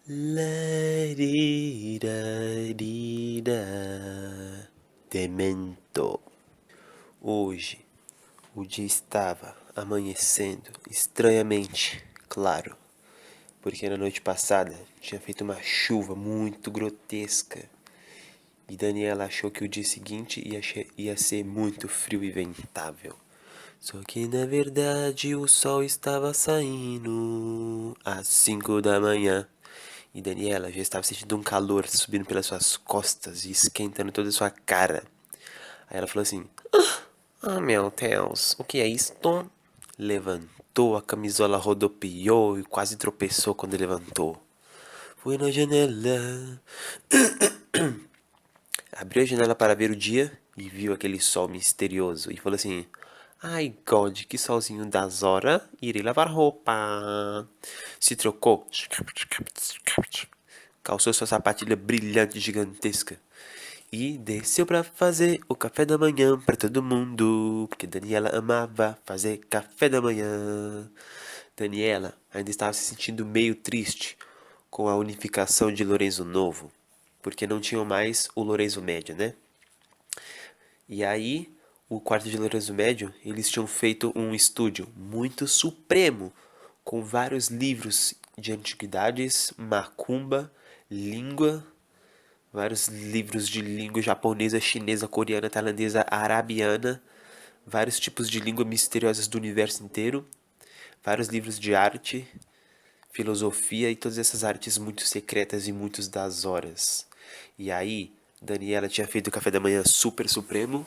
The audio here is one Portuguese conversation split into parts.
Larirarira. Demento. Hoje, o dia estava amanhecendo estranhamente claro, porque na noite passada tinha feito uma chuva muito grotesca. E Daniela achou que o dia seguinte ia ser muito frio e ventável. Só que na verdade o sol estava saindo às 5 da manhã. E Daniela já estava sentindo um calor subindo pelas suas costas e esquentando toda a sua cara. Aí ela falou assim: Ah, meu Deus, o que é isto? Levantou, a camisola rodopiou e quase tropeçou quando levantou. Foi na janela. Abriu a janela para ver o dia e viu aquele sol misterioso e falou assim: Ai, God, que solzinho das horas, irei lavar roupa. Se trocou, calçou sua sapatilha brilhante gigantesca e desceu para fazer o café da manhã para todo mundo, porque Daniela amava fazer café da manhã. Daniela ainda estava se sentindo meio triste com a unificação de Lourenço Novo, porque não tinham mais o Lourenço Médio, né? E aí, o quarto de Lourenço Médio, eles tinham feito um estúdio muito supremo, com vários livros de antiguidades, macumba, língua, vários livros de língua japonesa, chinesa, coreana, tailandesa, arabiana, vários tipos de língua misteriosas do universo inteiro, vários livros de arte, filosofia e todas essas artes muito secretas e muitos das horas. E aí, Daniela tinha feito o café da manhã super supremo,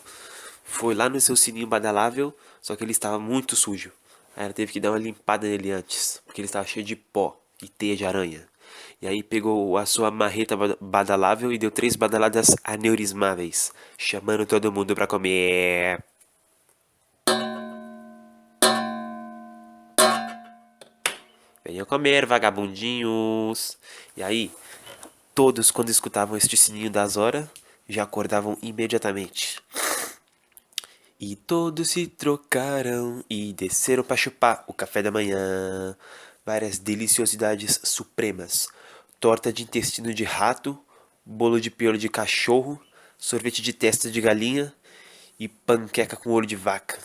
foi lá no seu sininho badalável, só que ele estava muito sujo. Aí ela teve que dar uma limpada nele antes, porque ele estava cheio de pó e teia de aranha. E aí pegou a sua marreta badalável e deu 3 badaladas aneurismáveis, chamando todo mundo pra comer. Venham comer, vagabundinhos. E aí, todos, quando escutavam este sininho das horas, já acordavam imediatamente. E todos se trocaram e desceram para chupar o café da manhã. Várias deliciosidades supremas: torta de intestino de rato, bolo de piolho de cachorro, sorvete de testa de galinha e panqueca com olho de vaca.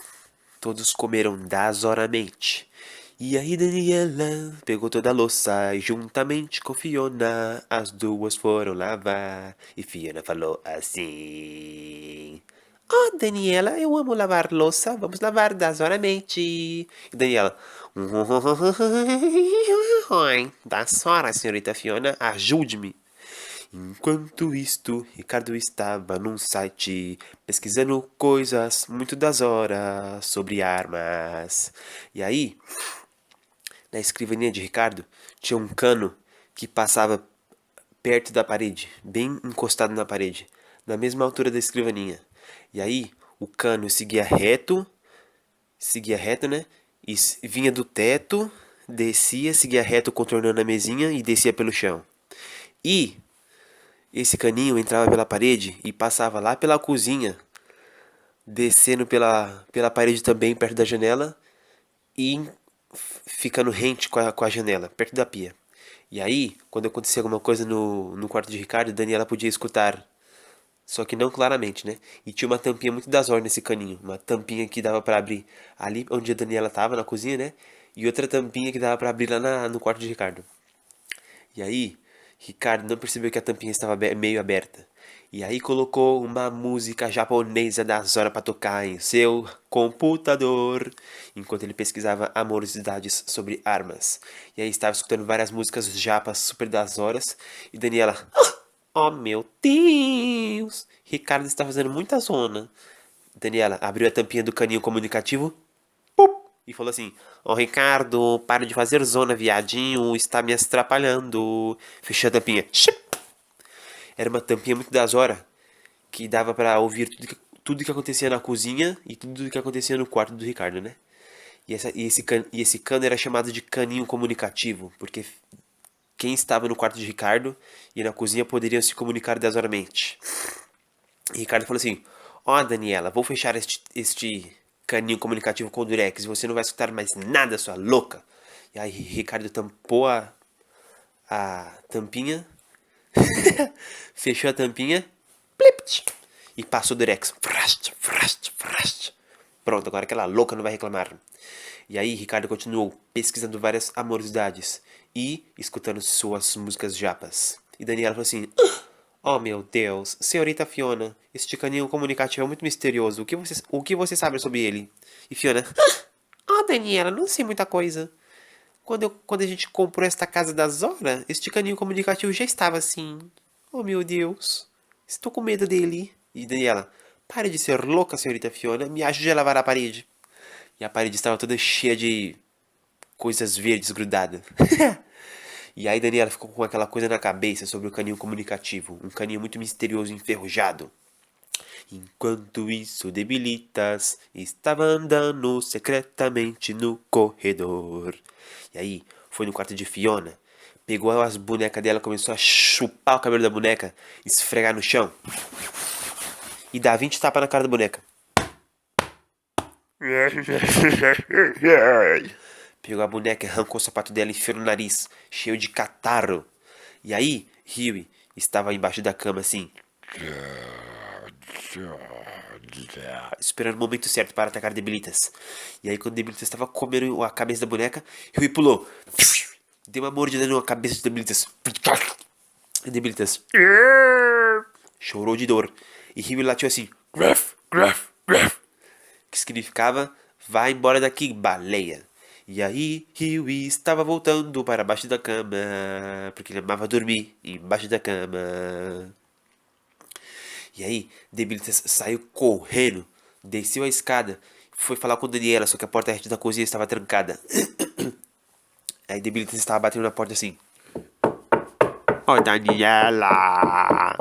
Todos comeram dazoramente. E aí Daniela pegou toda a louça e juntamente com Fiona as duas foram lavar. E Fiona falou assim: Oh, Daniela, eu amo lavar louça, vamos lavar dazoramente. E Daniela: Dazora, senhorita Fiona, ajude-me. Enquanto isto, Ricardo estava num site pesquisando coisas muito das horas sobre armas. E aí, na escrivaninha de Ricardo, tinha um cano que passava perto da parede, bem encostado na parede, na mesma altura da escrivaninha. E aí, o cano seguia reto, né? E vinha do teto, descia, seguia reto contornando a mesinha e descia pelo chão. E esse caninho entrava pela parede e passava lá pela cozinha, descendo pela parede também, perto da janela, e ficando rente com a janela, perto da pia. E aí, quando acontecia alguma coisa no quarto de Ricardo, Daniela podia escutar, só que não claramente, né? E tinha uma tampinha muito das horas nesse caninho, uma tampinha que dava para abrir ali onde a Daniela tava, na cozinha, né? E outra tampinha que dava para abrir lá no quarto de Ricardo. E aí, Ricardo não percebeu que a tampinha estava meio aberta. E aí colocou uma música japonesa das horas para tocar em seu computador, enquanto ele pesquisava amorosidades sobre armas. E aí estava escutando várias músicas japas super das horas. E Daniela: Oh meu Deus! Ricardo está fazendo muita zona. Daniela abriu a tampinha do caninho comunicativo e falou assim: Ô Ricardo, para de fazer zona, viadinho, está me atrapalhando. Fechou a tampinha. Era uma tampinha muito das horas que dava pra ouvir tudo que acontecia na cozinha e tudo que acontecia no quarto do Ricardo, né? E esse cano era chamado de caninho comunicativo, porque quem estava no quarto de Ricardo e na cozinha poderiam se comunicar desoramente. E Ricardo falou assim: Ó, Daniela, vou fechar este caninho comunicativo com o Durex e você não vai escutar mais nada, sua louca. E aí Ricardo tampou a tampinha, fechou a tampinha, plipt, e passou o Durex. Frast, frast, frast. Pronto, agora aquela louca não vai reclamar. E aí, Ricardo continuou pesquisando várias amorosidades e escutando suas músicas japas. E Daniela falou assim: Oh meu Deus, senhorita Fiona, este caninho comunicativo é muito misterioso. O que você sabe sobre ele? E Fiona: Ah, Daniela, não sei muita coisa. Quando a gente comprou esta casa da Zora, este caninho comunicativo já estava assim. Oh meu Deus, estou com medo dele. E Daniela: Pare de ser louca, senhorita Fiona, me ajude a lavar a parede. E a parede estava toda cheia de coisas verdes grudadas. E aí Daniela ficou com aquela coisa na cabeça sobre o caninho comunicativo. Um caninho muito misterioso e enferrujado. Enquanto isso, Debilitas estava andando secretamente no corredor. E aí, foi no quarto de Fiona, pegou as bonecas dela, começou a chupar o cabelo da boneca, esfregar no chão e dar 20 tapas na cara da boneca. Pegou a boneca, arrancou o sapato dela e enfiou no nariz, cheio de catarro. E aí, Huey estava embaixo da cama assim, esperando o momento certo para atacar Debilitas. E aí, quando Debilitas estava comendo a cabeça da boneca, Huey pulou, deu uma mordida na cabeça de Debilitas. E Debilitas chorou de dor. E Huey latiu assim, gruff, gruff, gruff, que significava: Vá embora daqui, baleia. E aí, Huey estava voltando para baixo da cama, porque ele amava dormir embaixo da cama. E aí, Debilitas saiu correndo, desceu a escada, foi falar com Daniela, só que a porta da cozinha estava trancada. Aí Debilitas estava batendo na porta assim: Ô Daniela,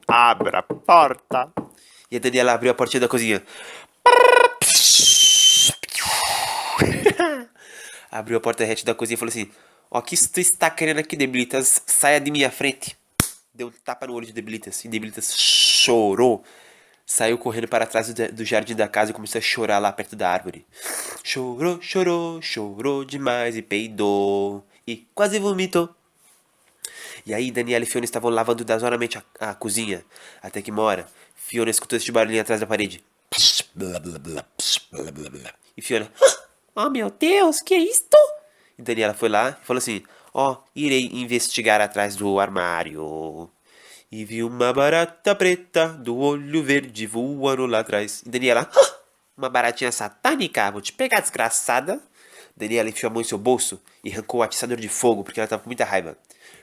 abra a porta. E a Daniela abriu a portinha da cozinha. Abriu a porta rete da cozinha e falou assim: Ó, que tu está querendo aqui, Debilitas? Saia de minha frente. Deu um tapa no olho de Debilitas. E Debilitas chorou. Saiu correndo para trás do jardim da casa e começou a chorar lá perto da árvore. Chorou, chorou, chorou demais e peidou. E quase vomitou. E aí Daniela e Fiona estavam lavando desoramente a cozinha. Até que uma hora, Fiona escutou este barulhinho atrás da parede. E Fiona: Oh meu Deus, que é isto? E Daniela foi lá e falou assim: irei investigar atrás do armário. E vi uma barata preta do olho verde voando lá atrás. E Daniela: Uma baratinha satânica, vou te pegar, desgraçada. Daniela enfiou a mão em seu bolso e arrancou o atiçador de fogo, porque ela estava com muita raiva.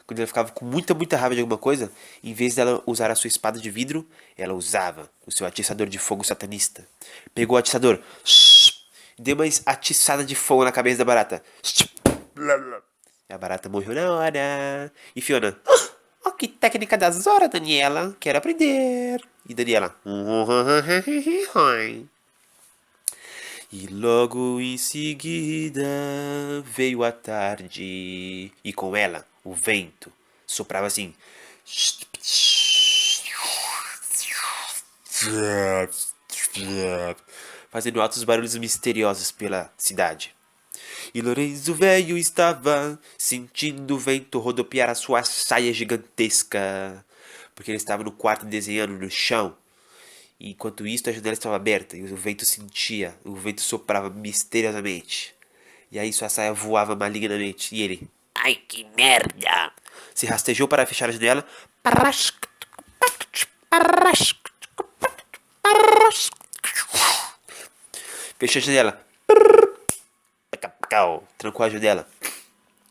Quando ela ficava com muita, muita raiva de alguma coisa, em vez dela usar a sua espada de vidro, ela usava o seu atiçador de fogo satanista. Pegou o atiçador, deu uma atiçada de fogo na cabeça da barata. A barata morreu na hora. E Fiona: Oh, que técnica da Zora, Daniela. Quero aprender. E Daniela: E logo em seguida veio a tarde. E com ela, o vento soprava assim, fazendo altos barulhos misteriosos pela cidade. E Lorenzo velho estava sentindo o vento rodopiar a sua saia gigantesca, porque ele estava no quarto desenhando no chão. E enquanto isso, a janela estava aberta e o vento soprava misteriosamente. E aí sua saia voava malignamente e ele: Ai, que merda! Se rastejou para fechar a janela. Fechou a janela. Trancou a janela.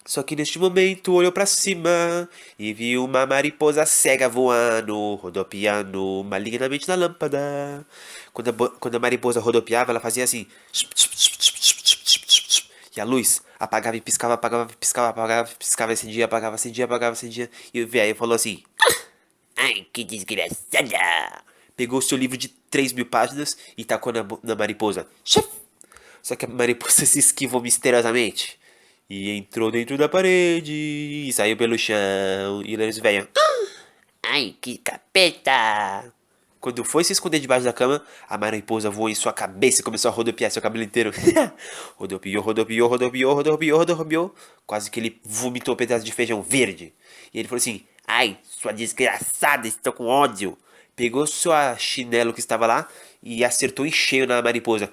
Só que neste momento olhou para cima e viu uma mariposa cega voando, rodopiando malignamente na lâmpada. Quando a mariposa rodopiava, ela fazia assim. E a luz apagava e piscava, apagava e piscava, apagava e piscava, acendia, apagava, acendia, apagava, acendia. E o velho falou assim: Ai, que desgraçada! Pegou o seu livro de 3.000 páginas e tacou na mariposa. Só que a mariposa se esquivou misteriosamente. E entrou dentro da parede e saiu pelo chão. E eles velho: Ai, que capeta! Quando foi se esconder debaixo da cama, a mariposa voou em sua cabeça e começou a rodopiar seu cabelo inteiro. Rodopiou, rodopiou, rodopiou, rodopiou, rodopiou. Quase que ele vomitou um pedaço de feijão verde. E ele falou assim: ai, sua desgraçada, estou com ódio. Pegou sua chinelo que estava lá e acertou em cheio na mariposa.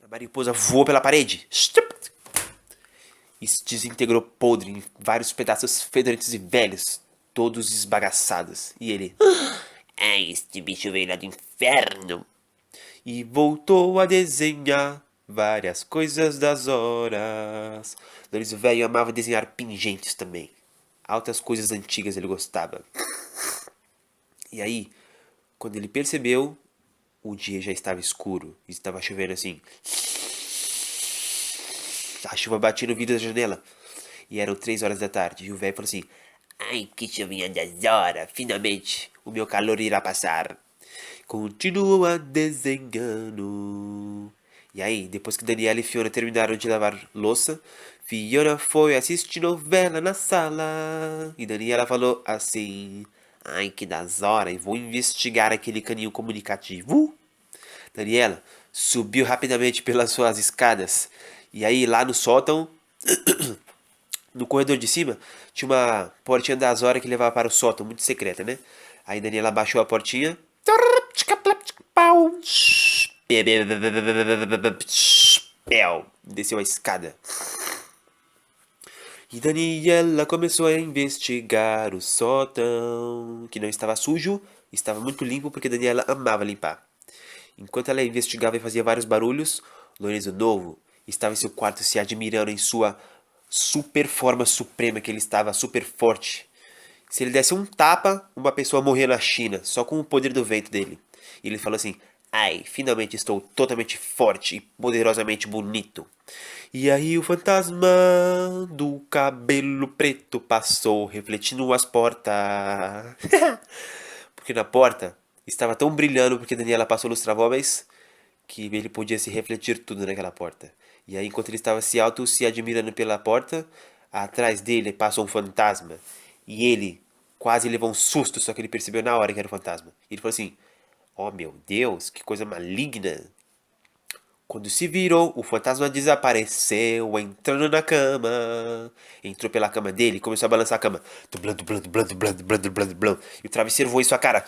A mariposa voou pela parede e se desintegrou podre em vários pedaços fedorentos e velhos, todos esbagaçados. E ele: ai, este bicho veio lá do inferno. E voltou a desenhar várias coisas das horas. Lourenço Velho amava desenhar pingentes também. Altas coisas antigas ele gostava. E aí, quando ele percebeu, o dia já estava escuro. Estava chovendo assim. A chuva batia no vidro da janela. E eram 3 horas da tarde. E o velho falou assim: ai, que chuvinha das horas. Finalmente, o meu calor irá passar. Continua desenhando. E aí, depois que Daniela e Fiona terminaram de lavar louça, Fiona foi assistir novela na sala. E Daniela falou assim: ai, que das horas, vou investigar aquele caninho comunicativo. Daniela subiu rapidamente pelas suas escadas. E aí, lá no sótão, no corredor de cima, tinha uma portinha das horas que levava para o sótão, muito secreta, né? Aí Daniela baixou a portinha. Desceu a escada. E Daniela começou a investigar o sótão, que não estava sujo, estava muito limpo porque Daniela amava limpar. Enquanto ela investigava e fazia vários barulhos, Lorenzo Novo estava em seu quarto se admirando em sua super forma suprema, que ele estava super forte. Se ele desse um tapa, uma pessoa morria na China, só com o poder do vento dele. E ele falou assim: ai, finalmente estou totalmente forte e poderosamente bonito. E aí o fantasma do cabelo preto passou, refletindo as portas. Porque na porta estava tão brilhando porque Daniela passou nos travóveis que ele podia se refletir tudo naquela porta. E aí, enquanto ele estava se admirando pela porta, atrás dele passou um fantasma. E ele quase levou um susto, só que ele percebeu na hora que era o fantasma. E ele falou assim: oh meu Deus, que coisa maligna. Quando se virou, o fantasma desapareceu, entrando na cama. Entrou pela cama dele e começou a balançar a cama. Dublando, dublando, dublando, dublando, dublando, dublando, dublando. E o travesseiro voou em sua cara.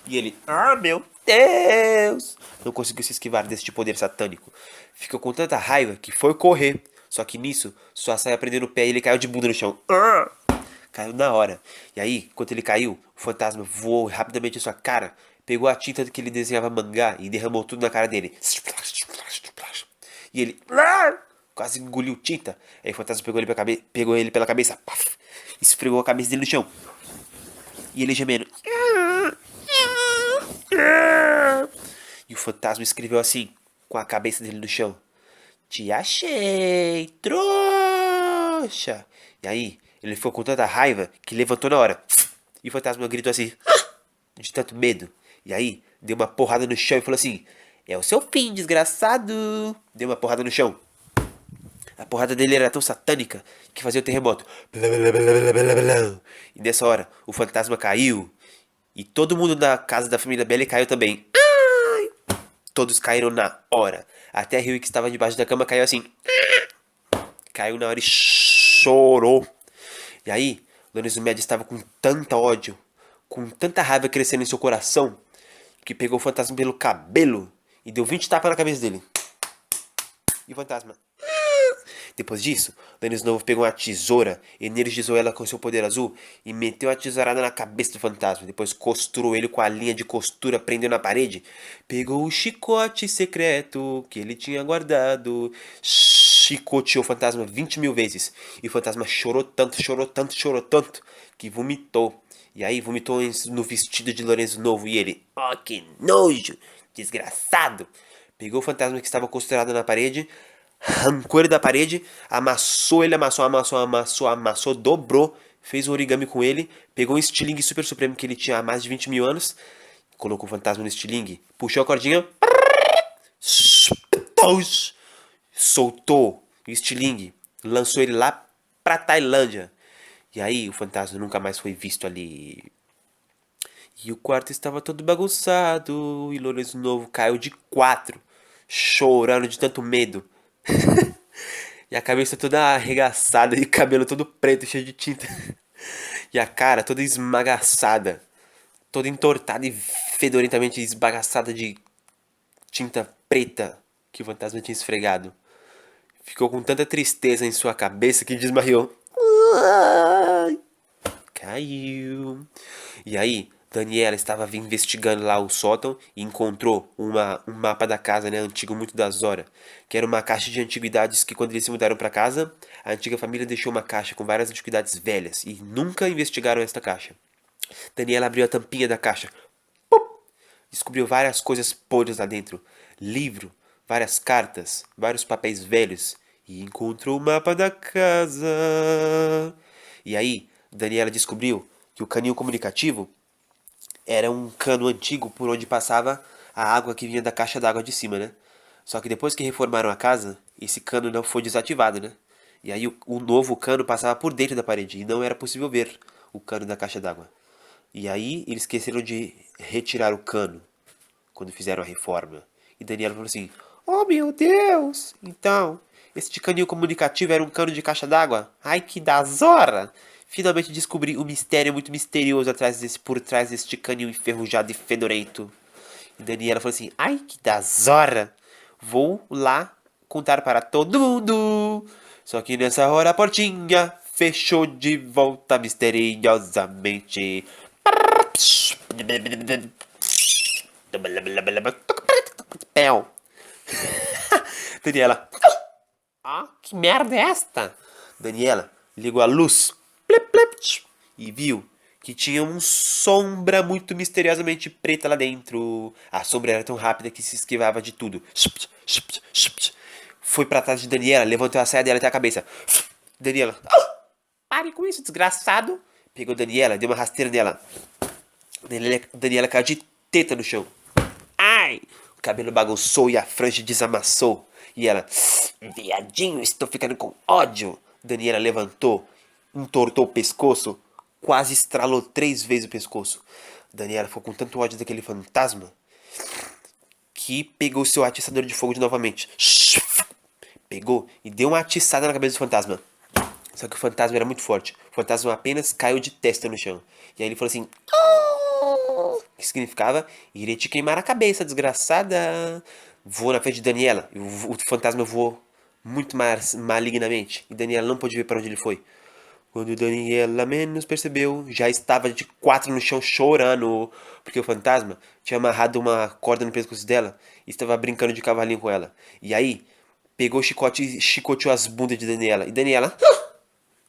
E ele, ah meu Deus! Não conseguiu se esquivar deste poder satânico. Ficou com tanta raiva que foi correr. Só que nisso, sua saia prendeu no pé e ele caiu de bunda no chão. Caiu na hora. E aí, enquanto ele caiu, o fantasma voou rapidamente em sua cara, pegou a tinta que ele desenhava mangá e derramou tudo na cara dele. E ele quase engoliu tinta. Aí o fantasma pegou ele pela cabeça, paf, esfregou a cabeça dele no chão. E ele gemendo. E o fantasma escreveu assim, com a cabeça dele no chão: te achei, trouxa. E aí, ele ficou com tanta raiva que levantou na hora. E o fantasma gritou assim, de tanto medo. E aí, deu uma porrada no chão e falou assim: é o seu fim, desgraçado. Deu uma porrada no chão. A porrada dele era tão satânica que fazia o terremoto. E nessa hora, o fantasma caiu. E todo mundo da casa da família Belly caiu também. Todos caíram na hora. Até a Rio, que estava debaixo da cama, caiu assim. Caiu na hora e chorou. E aí, Lorenzo Médio estava com tanta ódio, com tanta raiva crescendo em seu coração, que pegou o fantasma pelo cabelo e deu 20 tapas na cabeça dele. E o fantasma. Depois disso, Lorenzo Novo pegou uma tesoura, energizou ela com seu poder azul e meteu a tesourada na cabeça do fantasma. Depois costurou ele com a linha de costura, prendeu na parede. Pegou o chicote secreto que ele tinha guardado, chicoteou o fantasma 20 mil vezes. E o fantasma chorou tanto, chorou tanto, chorou tanto, que vomitou. E aí vomitou no vestido de Lorenzo Novo e ele, oh que nojo, desgraçado. Pegou o fantasma que estava costurado na parede, arrancou ele da parede, amassou ele, amassou, dobrou, fez um origami com ele, pegou um estilingue super supremo que ele tinha há mais de 20 mil anos, colocou o fantasma no estilingue, puxou a cordinha, soltou o estilingue, lançou ele lá pra Tailândia. E aí o fantasma nunca mais foi visto ali. E o quarto estava todo bagunçado. E Lourenço Novo caiu de quatro, chorando de tanto medo. E a cabeça toda arregaçada e cabelo todo preto, cheio de tinta. E a cara toda esmagaçada, toda entortada e fedorentamente esbagaçada de tinta preta que o fantasma tinha esfregado. Ficou com tanta tristeza em sua cabeça que desmaiou. Caiu. E aí, Daniela estava investigando lá o sótão e encontrou um mapa da casa, né, antigo muito da Zora, que era uma caixa de antiguidades que quando eles se mudaram para casa, a antiga família deixou uma caixa com várias antiguidades velhas e nunca investigaram esta caixa. Daniela abriu a tampinha da caixa. Descobriu várias coisas podres lá dentro. Livro, várias cartas, vários papéis velhos. E encontrou o mapa da casa. E aí, Daniela descobriu que o caninho comunicativo era um cano antigo por onde passava a água que vinha da caixa d'água de cima, né? Só que depois que reformaram a casa, esse cano não foi desativado, né? E aí o novo cano passava por dentro da parede e não era possível ver o cano da caixa d'água. E aí eles esqueceram de retirar o cano quando fizeram a reforma. E Daniela falou assim: Oh meu Deus! Então, este caninho comunicativo era um cano de caixa d'água? Ai que da zora! Finalmente descobri um mistério muito misterioso por trás deste caninho enferrujado e fedorento. E Daniela falou assim: Ai que da zora! Vou lá contar para todo mundo. Só que nessa hora a portinha fechou de volta misteriosamente. Pel. Daniela. Ah, que merda é esta? Daniela ligou a luz e viu que tinha uma sombra muito misteriosamente preta lá dentro. A sombra era tão rápida que se esquivava de tudo. Foi pra trás de Daniela, levantou a saia dela até a cabeça. Daniela. Pare com isso, desgraçado. Pegou Daniela, deu uma rasteira nela. Daniela caiu de teta no chão. Ai! O cabelo bagunçou e a franja desamassou. E ela, viadinho, estou ficando com ódio. Daniela levantou, entortou o pescoço, quase estralou 3 vezes o pescoço. Daniela ficou com tanto ódio daquele fantasma que pegou seu atiçador de fogo de novamente. Pegou e deu uma atiçada na cabeça do fantasma. Só que o fantasma era muito forte. O fantasma apenas caiu de testa no chão. E aí ele falou assim: que significava: irei te queimar a cabeça, desgraçada. Voou na frente de Daniela. E o fantasma voou muito mais malignamente. E Daniela não pôde ver para onde ele foi. Quando Daniela menos percebeu, já estava de quatro no chão chorando. Porque o fantasma tinha amarrado uma corda no pescoço dela e estava brincando de cavalinho com ela. E aí, pegou o chicote e chicoteou as bundas de Daniela. E Daniela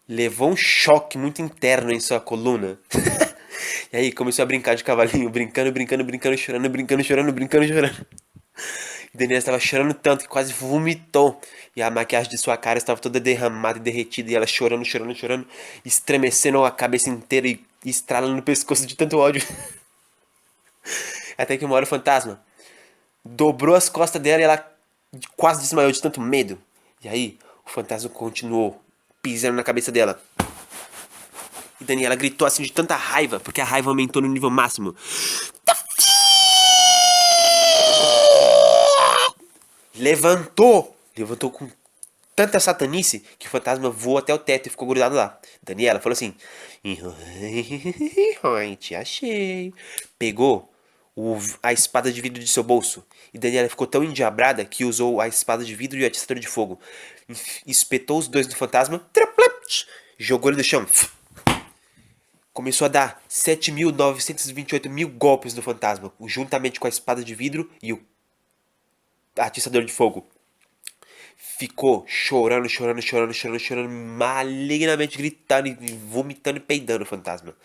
levou um choque muito interno em sua coluna. E aí começou a brincar de cavalinho, brincando, chorando, brincando, chorando. E Daniela estava chorando tanto que quase vomitou. E a maquiagem de sua cara estava toda derramada e derretida. E ela chorando, estremecendo a cabeça inteira e estralando no pescoço de tanto ódio. Até que uma hora o fantasma dobrou as costas dela e ela quase desmaiou de tanto medo. E aí o fantasma continuou pisando na cabeça dela. E Daniela gritou assim de tanta raiva, porque a raiva aumentou no nível máximo. Levantou com tanta satanice que o fantasma voou até o teto e ficou grudado lá. Daniela falou assim: te achei. Pegou a espada de vidro de seu bolso. E Daniela ficou tão endiabrada que usou a espada de vidro e o atiçador de fogo. Espetou os dois no fantasma, jogou ele no chão. Começou a dar 7.928 mil golpes no fantasma, juntamente com a espada de vidro e o atiçador de fogo. Ficou chorando, malignamente gritando e vomitando e peidando o fantasma.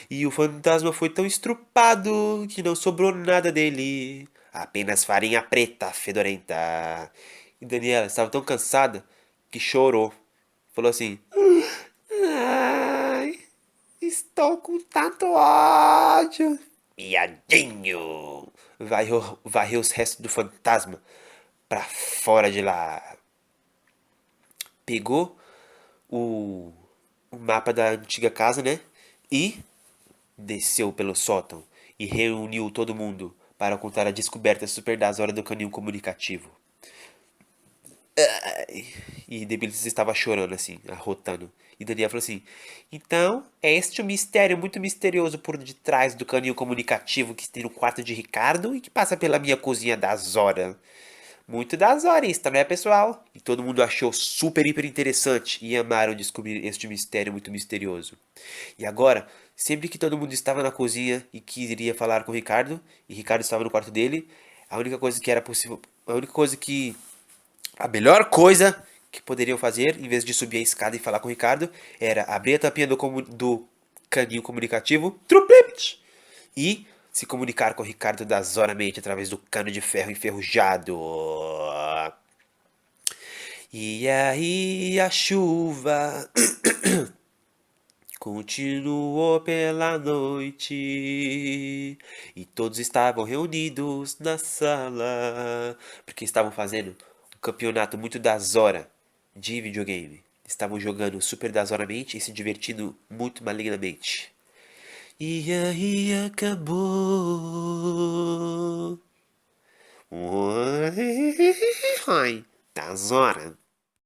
E o fantasma foi tão estrupado que não sobrou nada dele. Apenas farinha preta, fedorenta. E Daniela estava tão cansada que chorou. Falou assim: Ai, estou com tanto ódio. Piadinho. Varreu os restos do fantasma pra fora de lá. Pegou o, o mapa da antiga casa, né? E desceu pelo sótão e reuniu todo mundo para contar a descoberta super das horas do canil comunicativo. E Debilitas estava chorando assim, arrotando. E Daniel falou assim: Então, é este o mistério muito misterioso por detrás do canil comunicativo que tem no quarto de Ricardo e que passa pela minha cozinha das horas. Muito das horas, não é, pessoal? E todo mundo achou super, hiper interessante e amaram descobrir este mistério muito misterioso. E agora, sempre que todo mundo estava na cozinha e queria falar com o Ricardo, e Ricardo estava no quarto dele, a única coisa que era possível, a única coisa que a melhor coisa que poderiam fazer, em vez de subir a escada e falar com o Ricardo, era abrir a tampinha do caninho comunicativo truplipt, e se comunicar com o Ricardo dazoramente através do cano de ferro enferrujado. E aí a chuva continuou pela noite e todos estavam reunidos na sala porque estavam fazendo um campeonato muito das horas de videogame. Estavam jogando super dazoramente e se divertindo muito malignamente. E aí acabou. Oi, das horas.